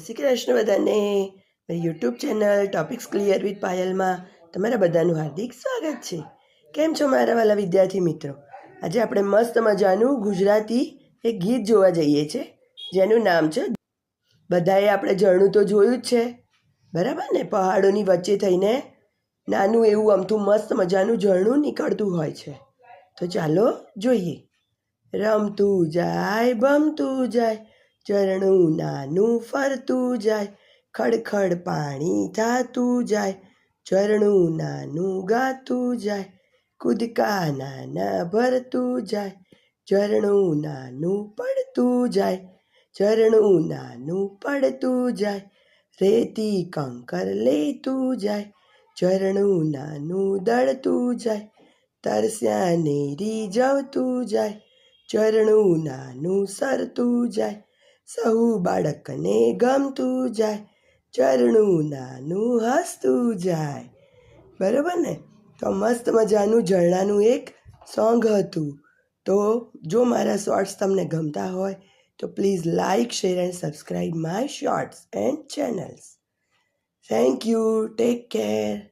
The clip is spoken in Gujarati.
શ્રી કૃષ્ણ બધાને. મારી YouTube channel topics clear with પાયલમાં તમારા બધાનું હાર્દિક સ્વાગત છે. કેમ છો મારા વાલા વિદ્યાર્થી મિત્રો? આજે આપણે મસ્ત મજાનું ગુજરાતી એક ગીત જોવા જઈએ છીએ જેનું નામ છે, બધાએ આપણે ઝરણું તો જોયું જ છે બરાબર ને? પહાડોની વચ્ચે થઈને નાનું એવું અમથું મસ્ત મજાનું ઝરણું નીકળતું હોય છે. તો ચાલો જોઈએ. રમતું જાય ભમતું જાય, ઝરણું નાનું ફરતું જાય, ખડખડ પાણી થાતું જાય, ઝરણું નાનું ગાતું જાય, કૂદકા નાના ભરતું જાય, ઝરણું નાનું પડતું જાય, ઝરણું નાનું પડતું જાય, રેતી કંકર લેતું જાય, ઝરણું નાનું દળતું જાય, તરસ્યાને રીઝવતું જાય, ઝરણું નાનું સરતું જાય, સહુ બાળકને ગમતું જાય, ઝરણું નાનું હસતું જાય. બરાબર ને? તો મસ્ત મજાનું ઝરણાનું એક સોંગ હતું. તો જો મારા શોર્ટ્સ તમને ગમતા હોય તો please like, share and subscribe my shorts and channels. Thank you. Take care.